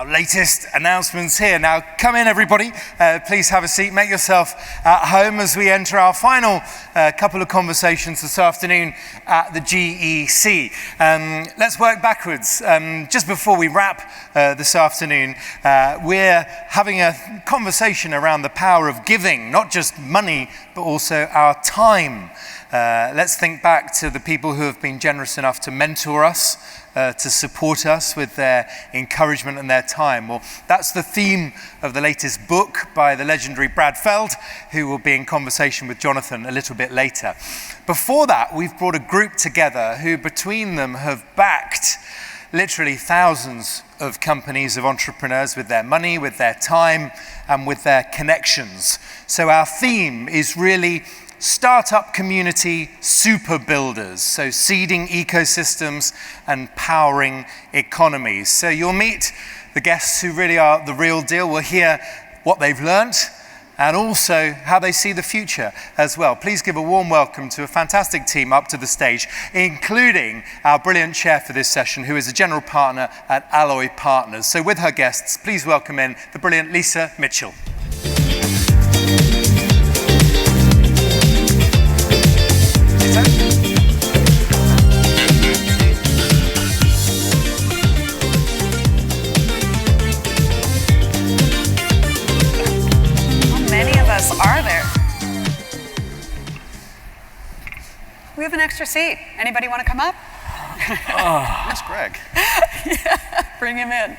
latest announcements here. Now, come in, everybody. Please have a seat. Make yourself at home as we enter our final couple of conversations this afternoon at the GEC. Let's work backwards. Just before we wrap this afternoon, we're having a conversation around the power of giving, not just money, but also our time. Let's think back to the people who have been generous enough to mentor us, to support us with their encouragement and their time. Well, that's the theme of the latest book by the legendary Brad Feld, who will be in conversation with Jonathan a little bit later. Before that, we've brought a group together who between them have backed literally thousands of companies, of entrepreneurs with their money, with their time, and with their connections. So our theme is really startup community super builders, so seeding ecosystems and powering economies. So you'll meet the guests who really are the real deal. We'll hear what they've learned and also how they see the future as well. Please give a warm welcome to a fantastic team up to the stage, including our brilliant chair for this session, who is a general partner at Alloy Partners. So with her guests, please welcome in the brilliant Lesa Mitchell. Are there? We have an extra seat. Anybody want to come up? That's Greg. Yeah, bring him in.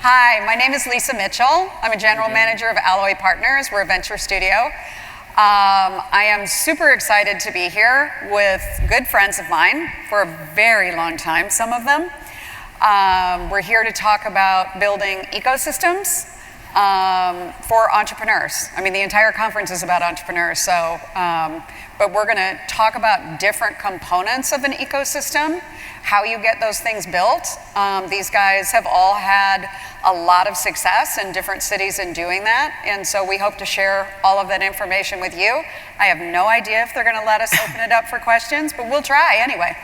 Hi, my name is Lesa Mitchell. I'm a general manager of Alloy Partners. We're a venture studio. I am super excited to be here with good friends of mine for a very long time, some of them. We're here to talk about building ecosystems for entrepreneurs. I mean, the entire conference is about entrepreneurs, so, but we're gonna talk about different components of an ecosystem, how you get those things built. These guys have all had a lot of success in different cities in doing that, and so we hope to share all of that information with you. I have no idea if they're gonna let us open it up for questions, but we'll try anyway.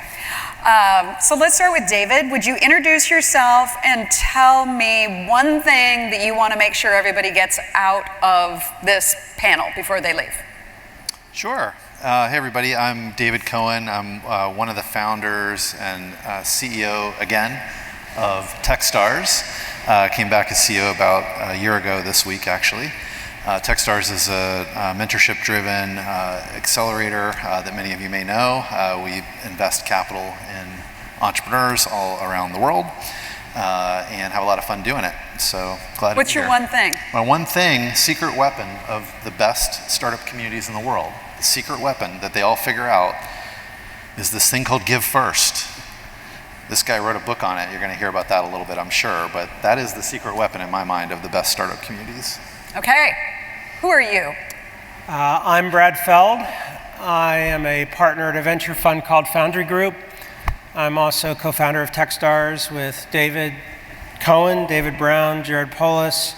So let's start with David. Would you introduce yourself and tell me one thing that you want to make sure everybody gets out of this panel before they leave? Sure. Hey everybody, I'm David Cohen. I'm one of the founders and CEO again of Techstars. Came back as CEO about a year ago this week actually. Techstars is a mentorship-driven accelerator that many of you may know. We invest capital in entrepreneurs all around the world and have a lot of fun doing it. So glad to be here. What's your one thing? My one thing, secret weapon of the best startup communities in the world, the secret weapon that they all figure out is this thing called Give First. This guy wrote a book on it. You're going to hear about that a little bit, I'm sure, but that is the secret weapon in my mind of the best startup communities. Okay. Who are you? I'm Brad Feld. I am a partner at a venture fund called Foundry Group. I'm also co-founder of Techstars with David Cohen, David Brown, Jared Polis.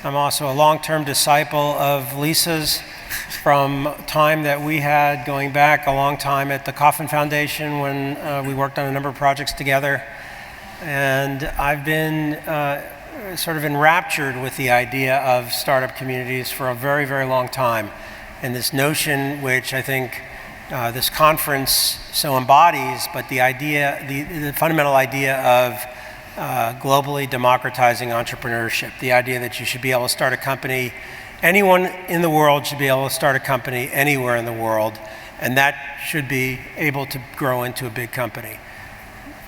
I'm also a long-term disciple of Lesa's from time that we had going back a long time at the Cohen Foundation when we worked on a number of projects together. And I've been sort of enraptured with the idea of startup communities for a very, very long time. And this notion, which I think this conference so embodies, but the idea, the fundamental idea of globally democratizing entrepreneurship, the idea that you should be able to start a company, anyone in the world should be able to start a company anywhere in the world, and that should be able to grow into a big company.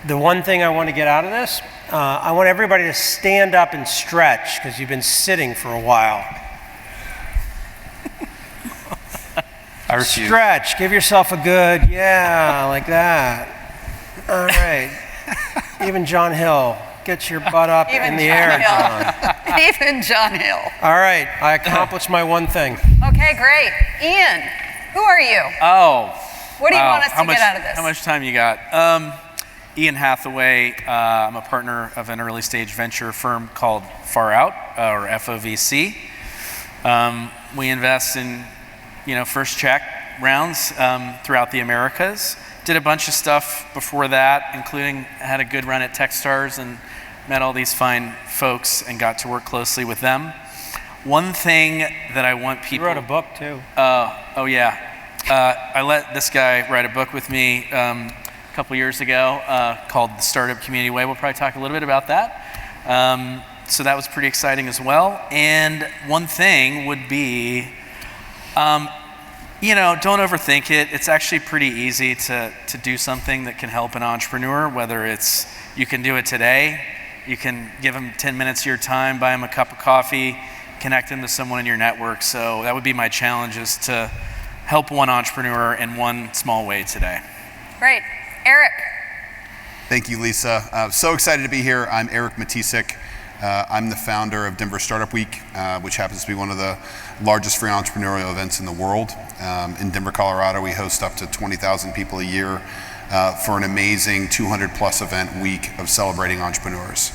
The one thing I want to get out of this, I want everybody to stand up and stretch, because you've been sitting for a while. I refuse. Stretch, give yourself a good, yeah, like that. All right. Even John Hill, get your butt up in the air, John. Even John Hill. All right, I accomplished my one thing. Okay, great. Ian, who are you? Oh. What do you want us to get out of this? How much time you got? Ian Hathaway, I'm a partner of an early stage venture firm called Far Out, or FOVC. We invest in, first check rounds throughout the Americas. Did a bunch of stuff before that, including had a good run at Techstars and met all these fine folks and got to work closely with them. One thing that I want people... You wrote a book too. Oh yeah. I let this guy write a book with me a couple years ago called The Startup Community Way. We'll probably talk a little bit about that. So that was pretty exciting as well. And one thing would be, don't overthink it. It's actually pretty easy to do something that can help an entrepreneur, whether it's you can do it today, you can give them 10 minutes of your time, buy them a cup of coffee, connect them to someone in your network. So that would be my challenge, is to help one entrepreneur in one small way today. Great. Erik. Thank you, Lisa. So excited to be here. I'm Erik Mitisek. I'm the founder of Denver Startup Week, which happens to be one of the largest free entrepreneurial events in the world. In Denver, Colorado, we host up to 20,000 people a year for an amazing 200+ event week of celebrating entrepreneurs.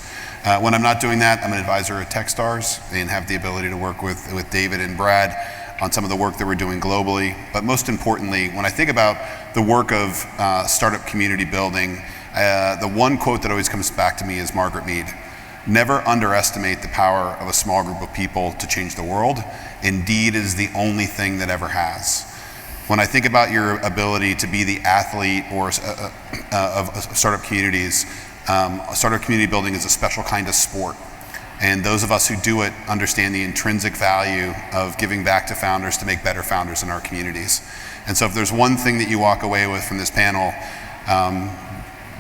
When I'm not doing that, I'm an advisor at Techstars and have the ability to work with David and Brad on some of the work that we're doing globally. But most importantly, when I think about the work of startup community building, the one quote that always comes back to me is Margaret Mead. Never underestimate the power of a small group of people to change the world. Indeed, it is the only thing that ever has. When I think about your ability to be the athlete or of startup communities, startup community building is a special kind of sport. And those of us who do it understand the intrinsic value of giving back to founders to make better founders in our communities. And so if there's one thing that you walk away with from this panel,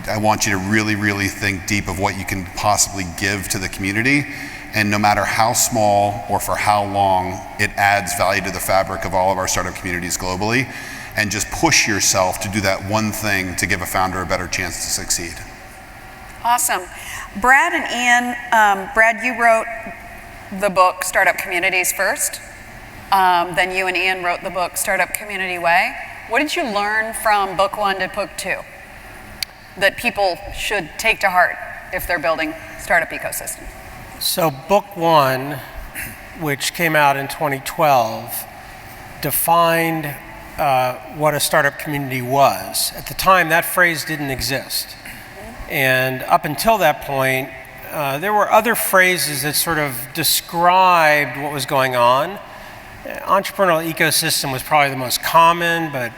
I want you to really, really think deep of what you can possibly give to the community. And no matter how small or for how long, it adds value to the fabric of all of our startup communities globally. And just push yourself to do that one thing to give a founder a better chance to succeed. Awesome. Brad and Ian, Brad, you wrote the book Startup Communities first. Then you and Ian wrote the book Startup Community Way. What did you learn from book 1 to book 2 that people should take to heart if they're building startup ecosystems? So book 1, which came out in 2012, defined what a startup community was. At the time, that phrase didn't exist. And up until that point, there were other phrases that sort of described what was going on. Entrepreneurial ecosystem was probably the most common, but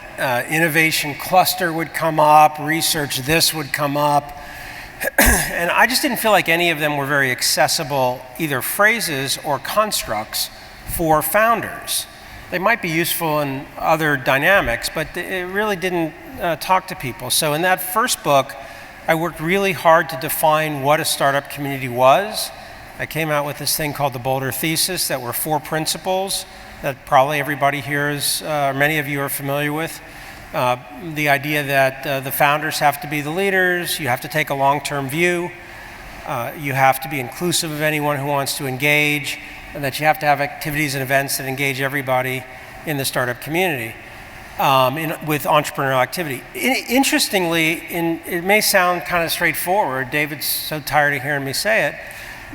innovation cluster would come up, research this would come up. And I just didn't feel like any of them were very accessible, either phrases or constructs for founders. They might be useful in other dynamics, but it really didn't talk to people. So in that first book, I worked really hard to define what a startup community was. I came out with this thing called the Boulder Thesis that were 4 principles that probably everybody here is, or many of you are familiar with. The idea that the founders have to be the leaders, you have to take a long-term view, you have to be inclusive of anyone who wants to engage, and that you have to have activities and events that engage everybody in the startup community. With entrepreneurial activity. Interestingly, it may sound kind of straightforward, David's so tired of hearing me say it,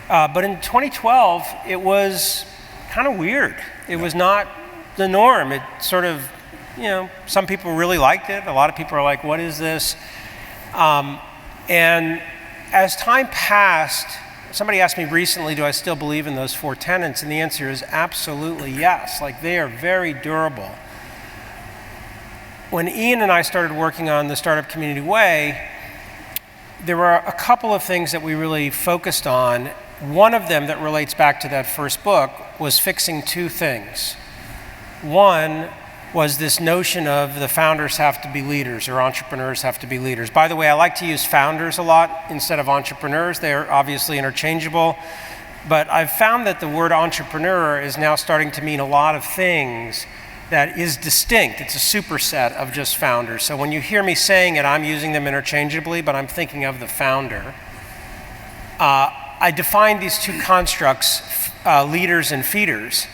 but in 2012, it was kind of weird. It was not the norm. It sort of, some people really liked it. A lot of people are like, what is this? And as time passed, somebody asked me recently, do I still believe in those 4 tenets? And the answer is absolutely yes. Like, they are very durable. When Ian and I started working on the Startup Community Way, there were a couple of things that we really focused on. One of them that relates back to that first book was fixing 2 things. One was this notion of the founders have to be leaders, or entrepreneurs have to be leaders. By the way, I like to use founders a lot instead of entrepreneurs. They are obviously interchangeable. But I've found that the word entrepreneur is now starting to mean a lot of things that is distinct. It's a superset of just founders. So when you hear me saying it, I'm using them interchangeably, but I'm thinking of the founder. I defined these 2 constructs, leaders and feeders.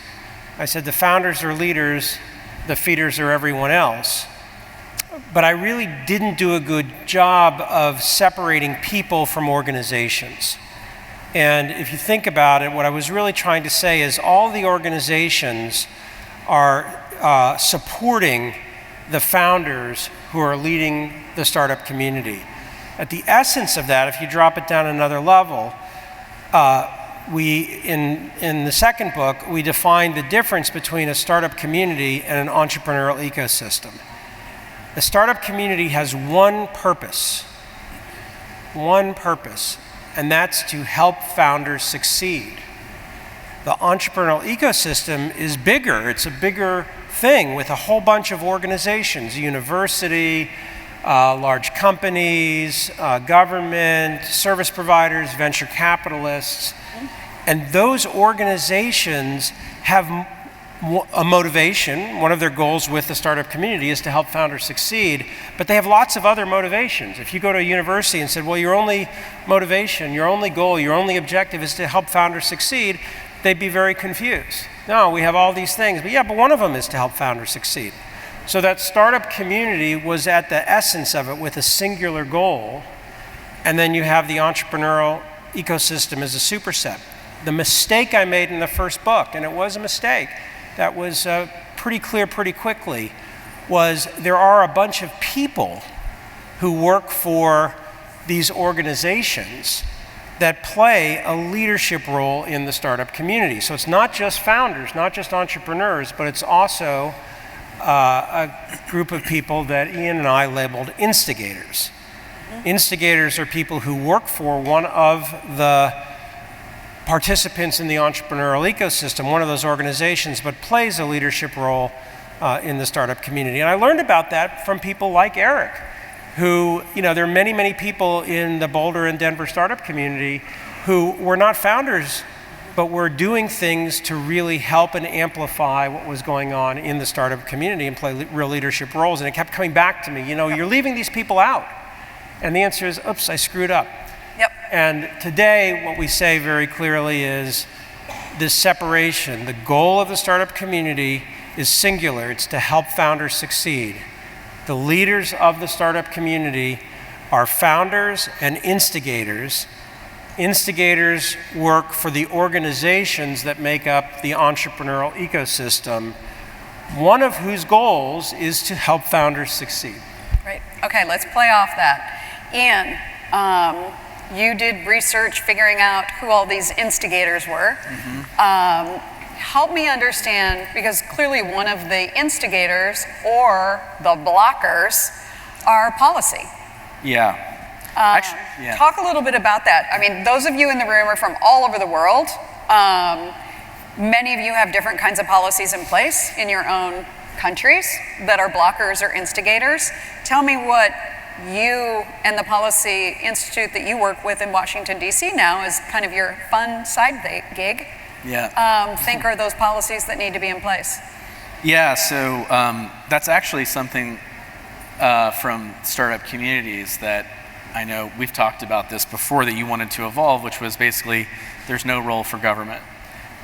I said the founders are leaders, the feeders are everyone else. But I really didn't do a good job of separating people from organizations. And if you think about it, what I was really trying to say is all the organizations are supporting the founders who are leading the startup community. At the essence of that, if you drop it down another level, in the second book, we defined the difference between a startup community and an entrepreneurial ecosystem. The startup community has one purpose, and that's to help founders succeed. The entrepreneurial ecosystem is bigger. It's a bigger thing with a whole bunch of organizations, university, large companies, government, service providers, venture capitalists. And those organizations have a motivation. One of their goals with the startup community is to help founders succeed, but they have lots of other motivations. If you go to a university and said, well, your only motivation, your only goal, your only objective is to help founders succeed, they'd be very confused. No, we have all these things, but one of them is to help founders succeed. So that startup community was at the essence of it with a singular goal, and then you have the entrepreneurial ecosystem as a superset. The mistake I made in the first book, and it was a mistake, that was pretty clear pretty quickly, was there are a bunch of people who work for these organizations that play a leadership role in the startup community. So it's not just founders, not just entrepreneurs, but it's also a group of people that Ian and I labeled instigators. Instigators are people who work for one of the participants in the entrepreneurial ecosystem, one of those organizations, but plays a leadership role in the startup community. And I learned about that from people like Erik, who, there are many, many people in the Boulder and Denver startup community who were not founders, but were doing things to really help and amplify what was going on in the startup community and play real leadership roles. And it kept coming back to me, you're leaving these people out. And the answer is, oops, I screwed up. Yep. And today, what we say very clearly is this separation. The goal of the startup community is singular. It's to help founders succeed. The leaders of the startup community are founders and instigators. Instigators work for the organizations that make up the entrepreneurial ecosystem, one of whose goals is to help founders succeed. Right. Okay, let's play off that. Ian, you did research figuring out who all these instigators were. Help me understand, because clearly one of the instigators or the blockers are policy. Yeah. Talk a little bit about that. I mean, those of you in the room are from all over the world. Many of you have different kinds of policies in place in your own countries that are blockers or instigators. Tell me what you and the policy institute that you work with in Washington, D.C. now is kind of your fun side gig. Yeah. Think are those policies that need to be in place? Yeah, so that's actually something from startup communities that I know we've talked about this before that you wanted to evolve, which was basically there's no role for government.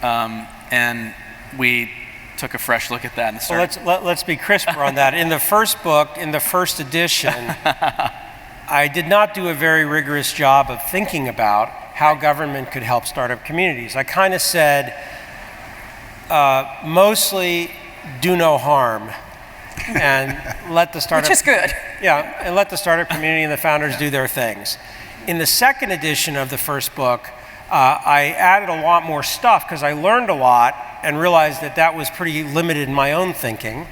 And we took a fresh look at that in the start. Well, let's be crisper on that. In the first book, in the first edition, I did not do a very rigorous job of thinking about how government could help startup communities. I kind of said, mostly do no harm and let the startup... Which is good. Yeah, and let the startup community and the founders do their things. In the second edition of the first book, I added a lot more stuff because I learned a lot and realized that that was pretty limited in my own thinking.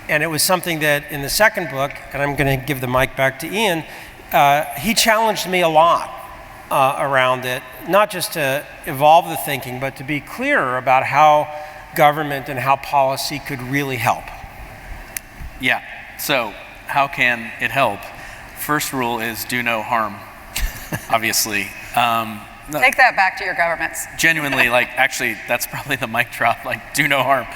And it was something that in the second book, and I'm going to give the mic back to Ian, he challenged me a lot around it, not just to evolve the thinking, but to be clearer about how government and how policy could really help. Yeah, so how can it help? First rule is do no harm, obviously. Take that back to your governments. Genuinely, actually, that's probably the mic drop, do no harm.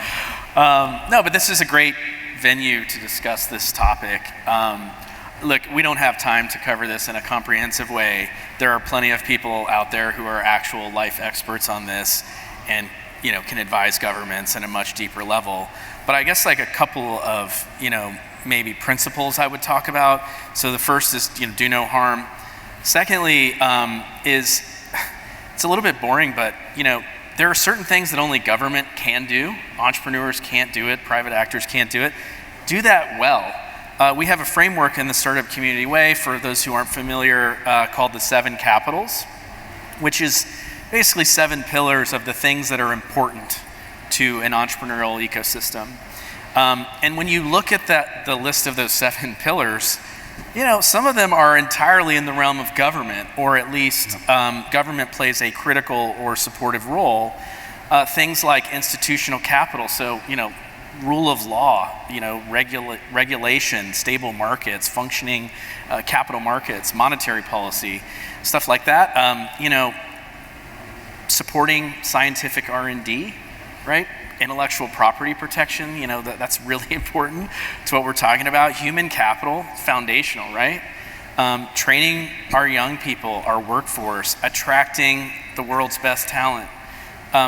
No, but this is a great venue to discuss this topic. Look, we don't have time to cover this in a comprehensive way. There are plenty of people out there who are actual life experts on this and, can advise governments at a much deeper level. But I guess a couple of, maybe principles I would talk about. So the first is, do no harm. Secondly, is it's a little bit boring, but there are certain things that only government can do. Entrepreneurs can't do it. Private actors can't do it. Do that well. We have a framework in the Startup Community Way, for those who aren't familiar, called the 7 Capitals, which is basically 7 pillars of the things that are important to an entrepreneurial ecosystem. And when you look at the list of those 7 pillars, some of them are entirely in the realm of government, or at least government plays a critical or supportive role. Things like institutional capital, so rule of law, regulation, stable markets, functioning capital markets, monetary policy, stuff like that. Supporting scientific R&D, right? Intellectual property protection, that's really important to what we're talking about. Human capital, foundational, right? Training our young people, our workforce, attracting the world's best talent.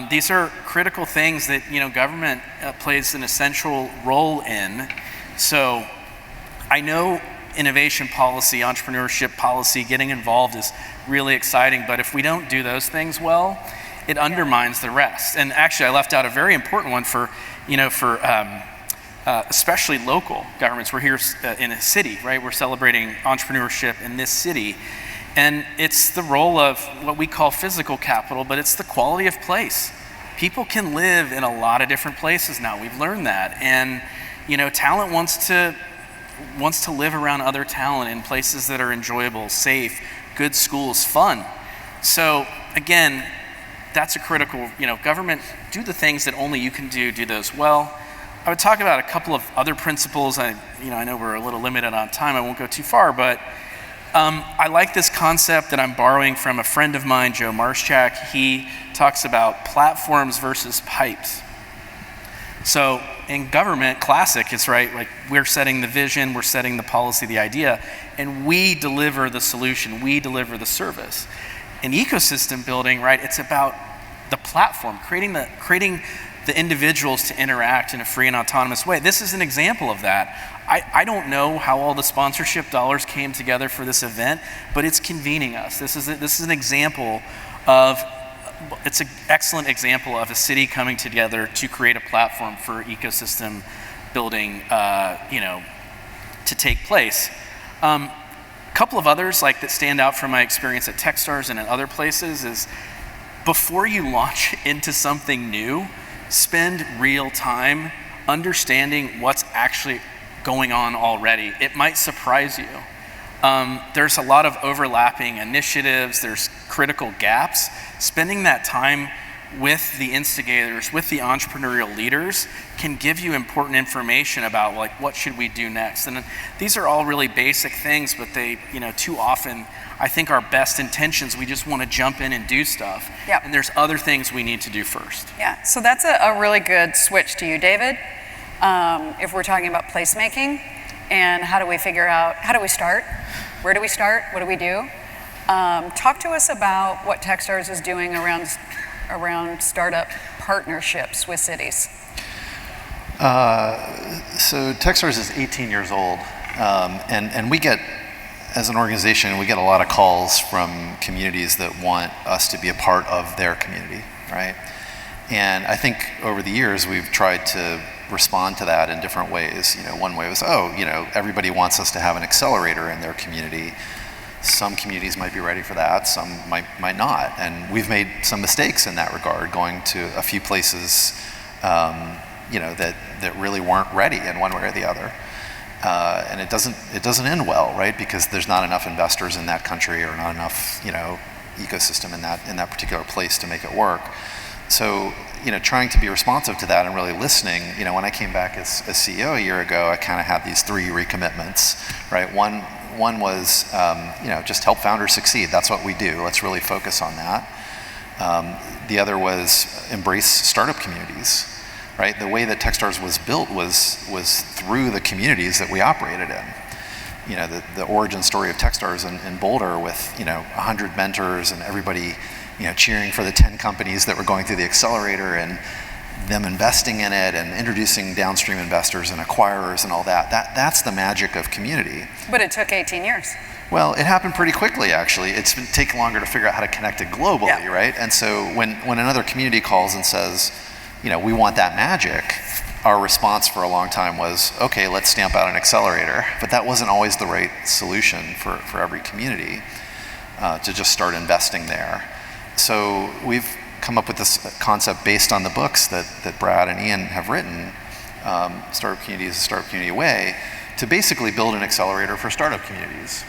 These are critical things that government plays an essential role in. So I know innovation policy, entrepreneurship policy, getting involved is really exciting, but if we don't do those things well, it undermines the rest. And actually I left out a very important one for especially local governments. We're here in a city, right? We're celebrating entrepreneurship in this city. And it's the role of what we call physical capital, but it's the quality of place. People can live in a lot of different places now. We've learned that. And talent wants to live around other talent in places that are enjoyable, safe, good schools, fun. So again, that's a critical, government, do the things that only you can do those well. I would talk about a couple of other principles. I know we're a little limited on time, I won't go too far, but I like this concept that I'm borrowing from a friend of mine, Joe Marschak. He talks about platforms versus pipes. So in government, classic is right, like we're setting the vision, we're setting the policy, the idea, and we deliver the solution, we deliver the service. In ecosystem building, right, it's about the platform, creating the individuals to interact in a free and autonomous way. This is an example of that. I don't know how all the sponsorship dollars came together for this event, but it's convening us. This is an example of, it's an excellent example of a city coming together to create a platform for ecosystem building, to take place. Couple of others that stand out from my experience at Techstars and in other places is before you launch into something new, spend real time understanding what's actually going on already. It might surprise you. There's a lot of overlapping initiatives, there's critical gaps. Spending that time with the instigators, with the entrepreneurial leaders, can give you important information about what should we do next. And these are all really basic things, but they, too often, I think our best intentions, we just want to jump in and do stuff. Yep. And there's other things we need to do first. Yeah, so that's a really good switch to you, David. If we're talking about placemaking and how do we start? Where do we start? What do we do? Talk to us about what Techstars is doing around startup partnerships with cities. So Techstars is 18 years old, and we get, as an organization, we get a lot of calls from communities that want us to be a part of their community, right? And I think over the years we've tried to respond to that in different ways. One way was, everybody wants us to have an accelerator in their community. Some communities might be ready for that, some might not. And we've made some mistakes in that regard, going to a few places that really weren't ready in one way or the other. And it doesn't end well, right? Because there's not enough investors in that country, or not enough ecosystem in that particular place to make it work. So trying to be responsive to that and really listening. When I came back as CEO a year ago, I kind of had these 3 recommitments, right? One was, just help founders succeed. That's what we do. Let's really focus on that. The other was embrace startup communities, right? The way that Techstars was built was through the communities that we operated in. The origin story of Techstars in Boulder with 100 mentors and everybody cheering for the 10 companies that were going through the accelerator, and them investing in it and introducing downstream investors and acquirers and all that. That's the magic of community. But it took 18 years. Well, it happened pretty quickly, actually. It's been taking longer to figure out how to connect it globally, yeah. Right? And so when another community calls and says, we want that magic, our response for a long time was, okay, let's stamp out an accelerator. But that wasn't always the right solution for every community, to just start investing there. so we've come up with this concept based on the books that Brad and Ian have written, Startup Communities, Startup Community Way, to basically build an accelerator for startup communities,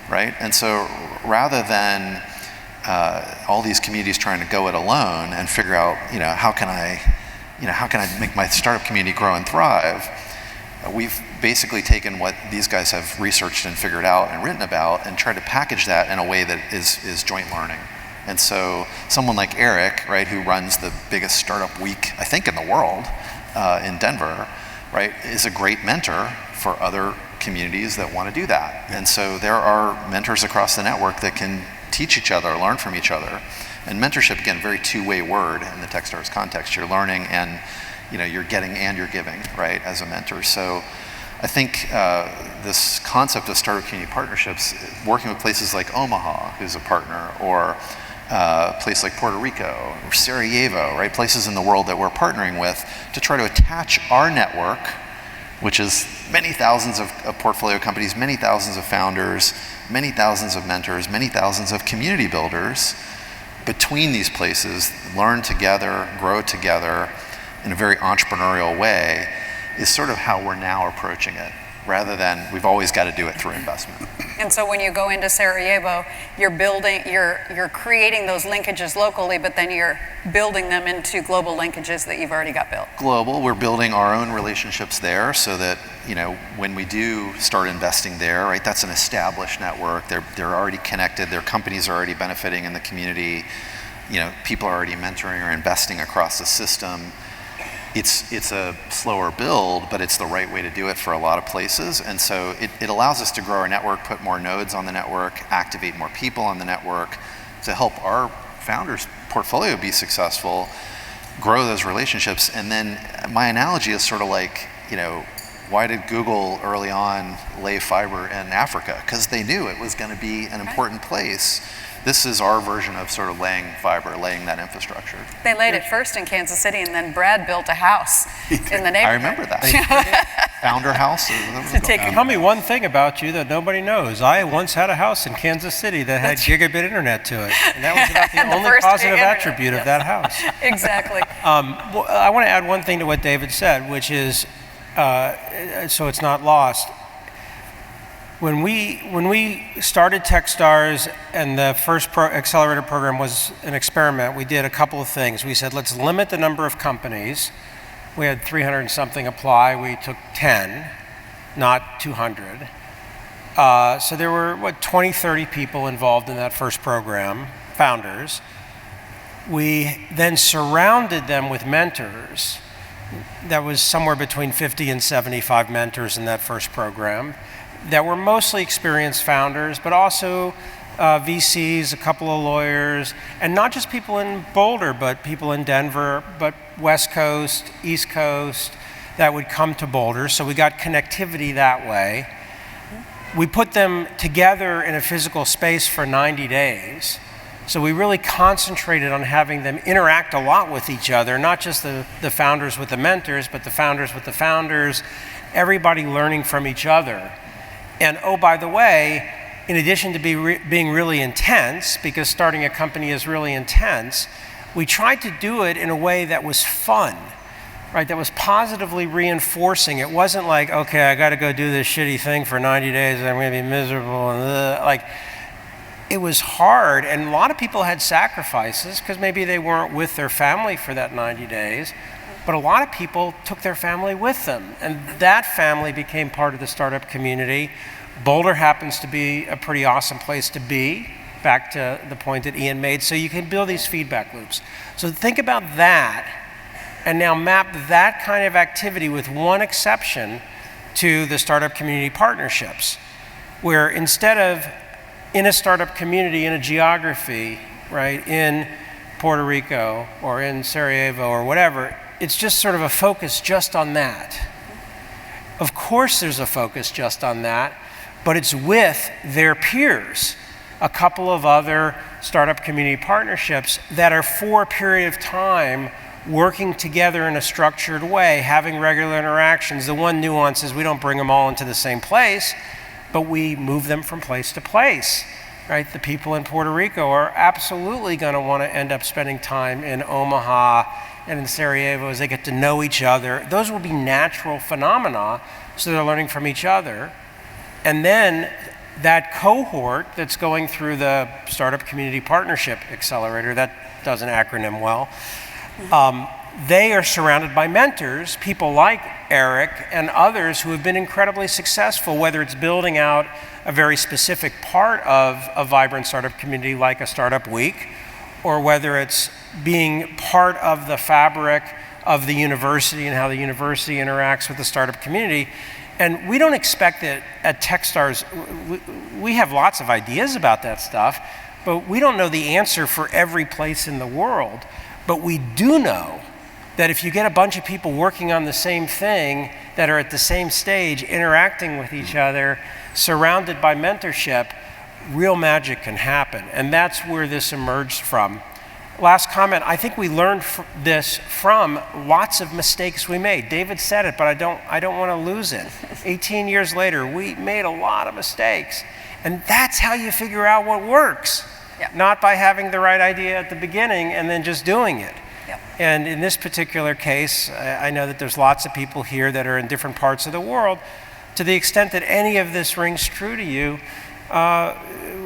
right? And so rather than all these communities trying to go it alone and figure out, how can I make my startup community grow and thrive, we've basically taken what these guys have researched and figured out and written about and tried to package that in a way that is joint learning. And so someone like Erik, right, who runs the biggest startup week, I think, in the world, in Denver, right, is a great mentor for other communities that want to do that. And so there are mentors across the network that can teach each other, learn from each other. And mentorship, again, very two-way word in the Techstars context. You're learning and you're getting and you're giving, right, as a mentor. So I think this concept of startup community partnerships, working with places like Omaha, who's a partner, or a place like Puerto Rico or Sarajevo, right, places in the world that we're partnering with to try to attach our network, which is many thousands of portfolio companies, many thousands of founders, many thousands of mentors, many thousands of community builders between these places, learn together, grow together in a very entrepreneurial way, is sort of how we're now approaching it, rather than we've always got to do it through investment. And so when you go into Sarajevo, you're creating those linkages locally, but then you're building them into global linkages that you've already got built. Global, we're building our own relationships there so that, when we do start investing there, right, that's an established network. They're already connected, their companies are already benefiting in the community, people are already mentoring or investing across the system. It's a slower build, but it's the right way to do it for a lot of places. And so it allows us to grow our network, put more nodes on the network, activate more people on the network to help our founders' portfolio be successful, grow those relationships. And then my analogy is sort of like, why did Google early on lay fiber in Africa? Because they knew it was going to be an important place. This is our version of sort of laying fiber, laying that infrastructure. They laid it first in Kansas City, and then Brad built a house in the neighborhood. I remember that. Founder house. Tell me one thing about you that nobody knows. I once had a house in Kansas City that had gigabit internet to it. And that was about the only positive attribute of that house. Exactly. Well, I want to add one thing to what David said, which is, so it's not lost. When we started Techstars and the first accelerator program was an experiment, we did a couple of things. We said, let's limit the number of companies. We had 300 and something apply. We took 10, not 200. So there were, 20, 30 people involved in that first program, founders. We then surrounded them with mentors. That was somewhere between 50 and 75 mentors in that first program that were mostly experienced founders, but also VCs, a couple of lawyers, and not just people in Boulder, but people in Denver, but West Coast, East Coast, that would come to Boulder. So we got connectivity that way. We put them together in a physical space for 90 days. So we really concentrated on having them interact a lot with each other, not just the founders with the mentors, but the founders with the founders, everybody learning from each other. And oh, by the way, in addition to being really intense, because starting a company is really intense, we tried to do it in a way that was fun, right? That was positively reinforcing. It wasn't like, okay, I got to go do this shitty thing for 90 days and I'm going to be miserable. And it was hard, and a lot of people had sacrifices because maybe they weren't with their family for that 90 days. But a lot of people took their family with them, and that family became part of the startup community. Boulder happens to be a pretty awesome place to be, back to the point that Ian made, so you can build these feedback loops. So think about that, and now map that kind of activity with one exception to the startup community partnerships, where instead of in a startup community, in a geography, right, in Puerto Rico or in Sarajevo or whatever, it's just sort of a focus just on that. Of course there's a focus just on that, but it's with their peers, a couple of other startup community partnerships that are for a period of time working together in a structured way, having regular interactions. The one nuance is we don't bring them all into the same place, but we move them from place to place. right? The people in Puerto Rico are absolutely going to want to end up spending time in Omaha and in Sarajevo as they get to know each other. Those will be natural phenomena, so they're learning from each other. And then that cohort that's going through the Startup Community Partnership Accelerator, that does an acronym well, they are surrounded by mentors, people like Erik and others who have been incredibly successful, whether it's building out a very specific part of a vibrant startup community like a Startup Week, or whether it's being part of the fabric of the university and how the university interacts with the startup community. And we don't expect that at Techstars, we have lots of ideas about that stuff, but we don't know the answer for every place in the world. But we do know that if you get a bunch of people working on the same thing that are at the same stage, interacting with each other, surrounded by mentorship, real magic can happen. And that's where this emerged from. Last comment, I think we learned this from lots of mistakes we made. David said it, but I don't want to lose it. 18 years later, we made a lot of mistakes. And that's how you figure out what works. Yeah. Not by having the right idea at the beginning and then just doing it. Yep. And in this particular case, I know that there's lots of people here that are in different parts of the world. To the extent that any of this rings true to you,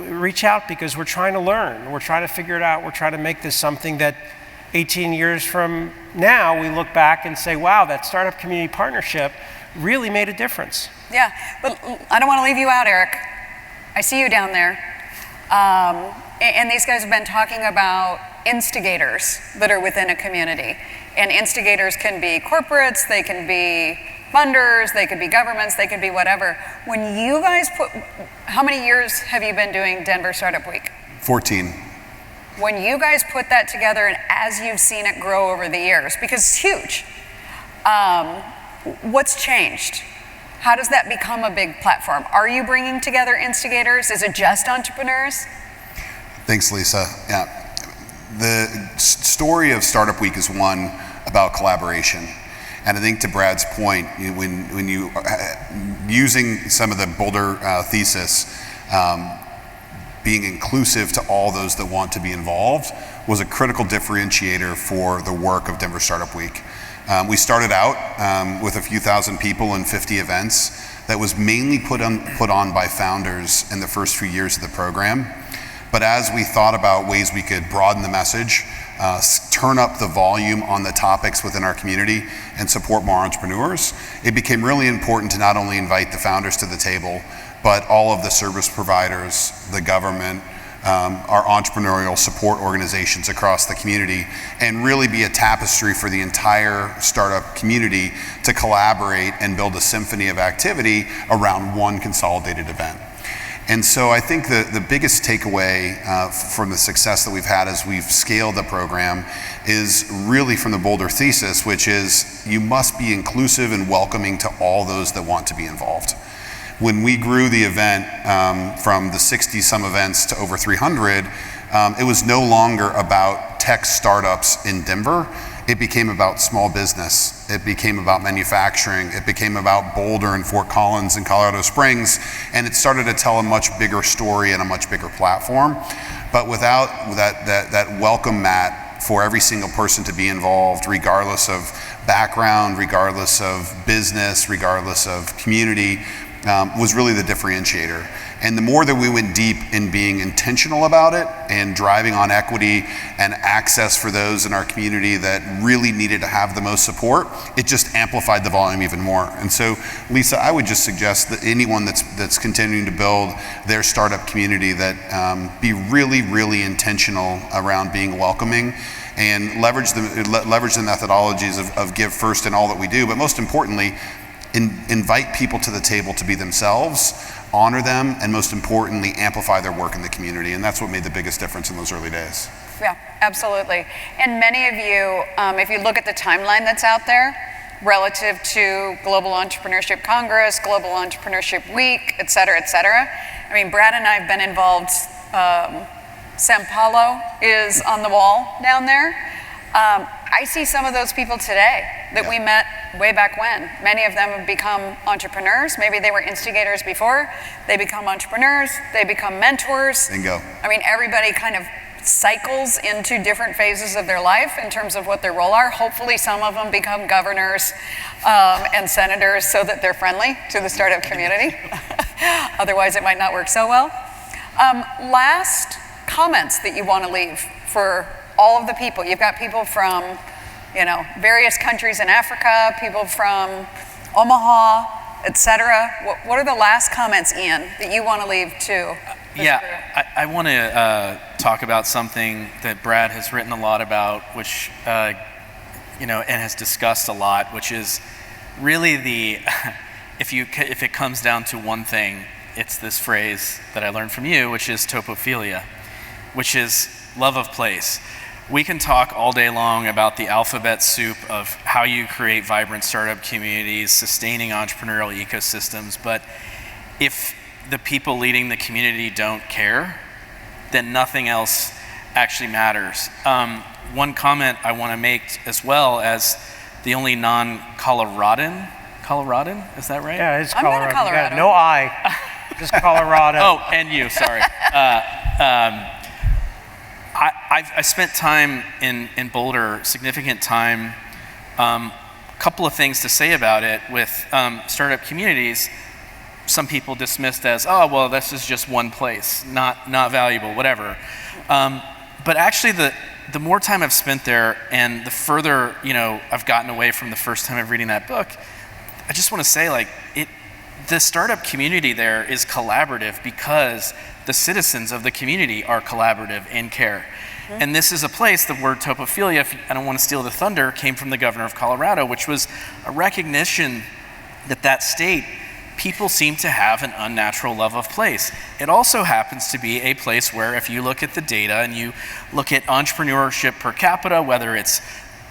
reach out, because we're trying to learn. We're trying to figure it out. We're trying to make this something that 18 years from now, we look back and say, wow, that startup community partnership really made a difference. Yeah, but I don't want to leave you out, Erik. I see you down there. And these guys have been talking about instigators that are within a community. And instigators can be corporates, they can be funders, they could be governments, they could be whatever. When you guys how many years have you been doing Denver Startup Week? 14. When you guys put that together, and as you've seen it grow over the years, because it's huge, what's changed? How does that become a big platform? Are you bringing together instigators? Is it just entrepreneurs? Thanks, Lisa. Yeah. The story of Startup Week is one about collaboration. And I think to Brad's point, when you using some of the Boulder thesis, being inclusive to all those that want to be involved was a critical differentiator for the work of Denver Startup Week. We started out with a few thousand people and 50 events that was mainly put on by founders in the first few years of the program. But as we thought about ways we could broaden the message, turn up the volume on the topics within our community and support more entrepreneurs, it became really important to not only invite the founders to the table, but all of the service providers, the government, our entrepreneurial support organizations across the community, and really be a tapestry for the entire startup community to collaborate and build a symphony of activity around one consolidated event. And so I think the biggest takeaway from the success that we've had as we've scaled the program is really from the Boulder thesis, which is you must be inclusive and welcoming to all those that want to be involved. When we grew the event from the 60 some events to over 300, it was no longer about tech startups in Denver. It became about small business. It became about manufacturing. It became about Boulder and Fort Collins and Colorado Springs. And it started to tell a much bigger story and a much bigger platform. But without that welcome mat for every single person to be involved, regardless of background, regardless of business, regardless of community, was really the differentiator. And the more that we went deep in being intentional about it and driving on equity and access for those in our community that really needed to have the most support, it just amplified the volume even more. And so, Lisa, I would just suggest that anyone that's continuing to build their startup community that be really, really intentional around being welcoming and leverage the methodologies of Give First in all that we do, but most importantly, invite people to the table to be themselves, honor them, and most importantly, amplify their work in the community. And that's what made the biggest difference in those early days. Yeah, absolutely. And many of you, if you look at the timeline that's out there relative to Global Entrepreneurship Congress, Global Entrepreneurship Week, et cetera, I mean, Brad and I have been involved. Sao Paulo is on the wall down there. I see some of those people today that we met way back when. Many of them have become entrepreneurs. Maybe they were instigators before. They become entrepreneurs. They become mentors. Bingo. I mean, everybody kind of cycles into different phases of their life in terms of what their role are. Hopefully some of them become governors and senators so that they're friendly to the startup community. Otherwise it might not work so well. Last comments that you want to leave for all of the people. You've got people from, various countries in Africa, people from Omaha, etc. What are the last comments, Ian, that you want to leave to? I want to talk about something that Brad has written a lot about, which, and has discussed a lot, which is really if it comes down to one thing, it's this phrase that I learned from you, which is topophilia, which is love of place. We can talk all day long about the alphabet soup of how you create vibrant startup communities, sustaining entrepreneurial ecosystems, but if the people leading the community don't care, then nothing else actually matters. One comment I want to make as well, as the only non-Coloradan, is that right? Yeah, it's I'm Colorado. not a Colorado. Yeah, no I, just Colorado. Oh, and you, sorry. I spent time in Boulder, significant time. Couple of things to say about it with startup communities. Some people dismissed as, oh, well, this is just one place, not valuable, whatever. But actually, the more time I've spent there and the further, I've gotten away from the first time of reading that book, I just want to say, the startup community there is collaborative because the citizens of the community are collaborative and care. Mm-hmm. And this is a place, the word topophilia, I don't want to steal the thunder, came from the governor of Colorado, which was a recognition that state, people seem to have an unnatural love of place. It also happens to be a place where if you look at the data and you look at entrepreneurship per capita, whether it's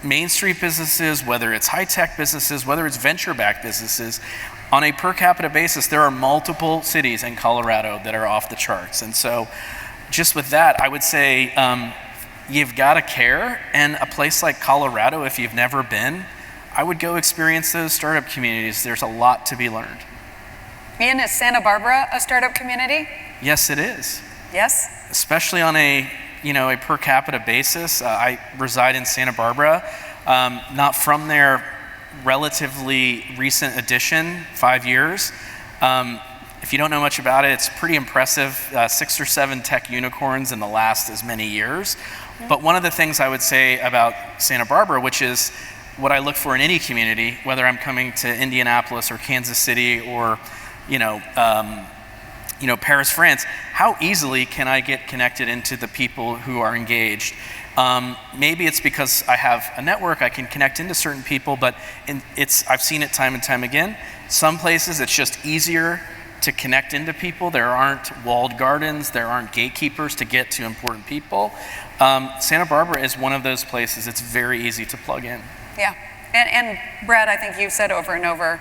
Main Street businesses, whether it's high-tech businesses, whether it's venture-backed businesses, on a per capita basis, there are multiple cities in Colorado that are off the charts. And so just with that, I would say you've got to care. And a place like Colorado, if you've never been, I would go experience those startup communities. There's a lot to be learned. Ian, is Santa Barbara a startup community? Yes, it is. Yes? Especially on a per capita basis. I reside in Santa Barbara, not from there, relatively recent addition, 5 years. If you don't know much about it, it's pretty impressive, 6 or 7 tech unicorns in the last as many years. Mm-hmm. But one of the things I would say about Santa Barbara, which is what I look for in any community, whether I'm coming to Indianapolis or Kansas City or Paris, France, how easily can I get connected into the people who are engaged? Maybe it's because I have a network, I can connect into certain people, but I've seen it time and time again. Some places it's just easier to connect into people. There aren't walled gardens, there aren't gatekeepers to get to important people. Santa Barbara is one of those places it's very easy to plug in. Yeah, and Brad, I think you've said over and over,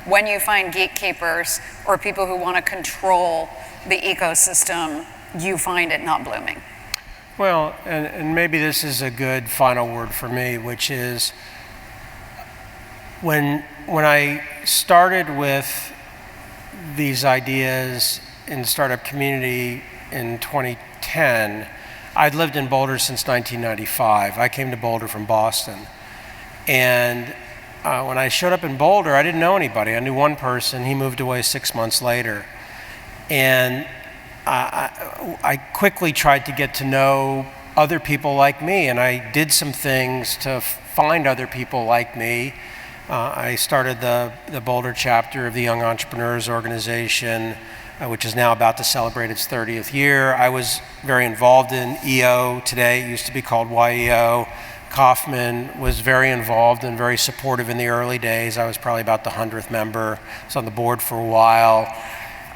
when you find gatekeepers or people who want to control the ecosystem, you find it not blooming. Well, and maybe this is a good final word for me, which is when I started with these ideas in the startup community in 2010, I'd lived in Boulder since 1995. I came to Boulder from Boston. And when I showed up in Boulder, I didn't know anybody. I knew one person. He moved away 6 months later. And I quickly tried to get to know other people like me, and I did some things to find other people like me. I started the Boulder chapter of the Young Entrepreneurs Organization, which is now about to celebrate its 30th year. I was very involved in EO today. It used to be called YEO. Kaufman was very involved and very supportive in the early days. I was probably about the 100th member. I was on the board for a while.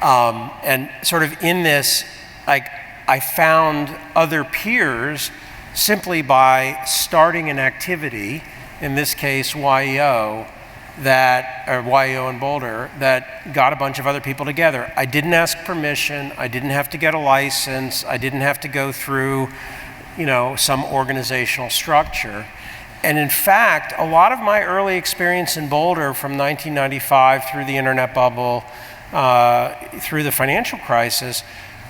And sort of in this, I found other peers simply by starting an activity, in this case YEO, YEO in Boulder, that got a bunch of other people together. I didn't ask permission, I didn't have to get a license, I didn't have to go through some organizational structure. And in fact, a lot of my early experience in Boulder from 1995 through the internet bubble, through the financial crisis,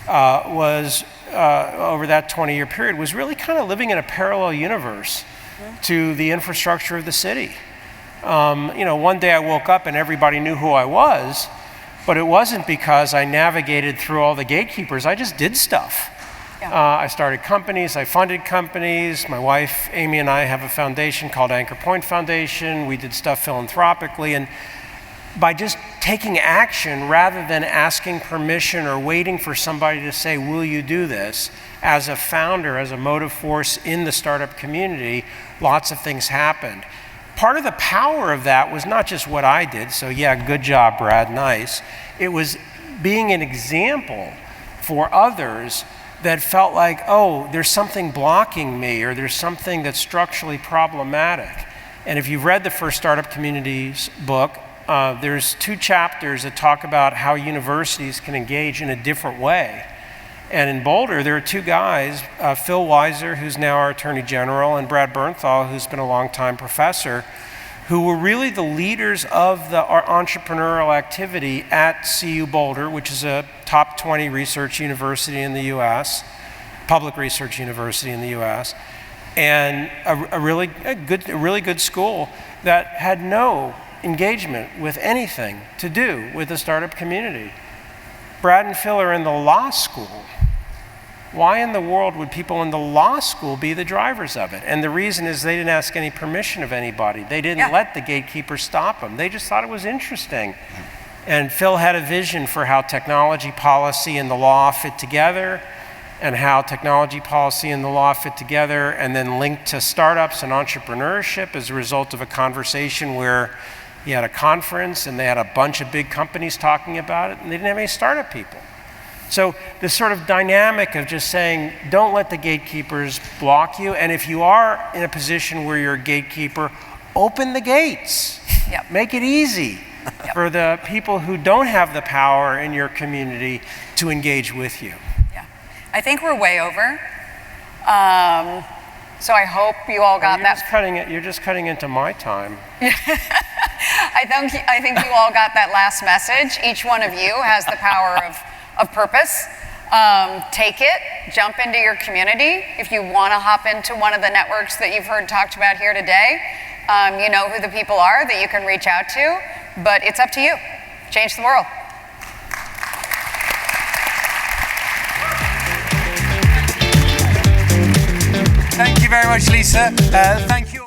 was over that 20-year period, was really kind of living in a parallel universe to the infrastructure of the city. One day I woke up and everybody knew who I was, but it wasn't because I navigated through all the gatekeepers. I just did stuff. Yeah. I started companies, I funded companies. My wife, Amy, and I have a foundation called Anchor Point Foundation. We did stuff philanthropically, and by just taking action rather than asking permission or waiting for somebody to say, will you do this? As a founder, as a motive force in the startup community, lots of things happened. Part of the power of that was not just what I did, so yeah, good job, Brad, nice. It was being an example for others that felt like, oh, there's something blocking me, or there's something that's structurally problematic. And if you've read the first Startup Communities book, there's 2 chapters that talk about how universities can engage in a different way. And in Boulder, there are 2 guys, Phil Weiser, who's now our Attorney General, and Brad Bernthal, who's been a longtime professor, who were really the leaders of our entrepreneurial activity at CU Boulder, which is a top 20 research university in the US, public research university in the US, and a really good school that had no engagement with anything to do with the startup community. Brad and Phil are in the law school. Why in the world would people in the law school be the drivers of it? And the reason is they didn't ask any permission of anybody. They didn't let the gatekeepers stop them. They just thought it was interesting. And Phil had a vision for how technology policy and the law fit together, and how technology policy and the law fit together and then linked to startups and entrepreneurship as a result of a conversation where he had a conference and they had a bunch of big companies talking about it, and they didn't have any startup people. So this sort of dynamic of just saying, don't let the gatekeepers block you, and if you are in a position where you're a gatekeeper, open the gates. Yep. Make it easy for the people who don't have the power in your community to engage with you. Yeah, I think we're way over. So I hope you all got that. You're just cutting into my time. I think you all got that last message. Each one of you has the power of purpose. Take it, jump into your community. If you want to hop into one of the networks that you've heard talked about here today, you know who the people are that you can reach out to, but it's up to you. Change the world. Thank you very much, Lesa. Thank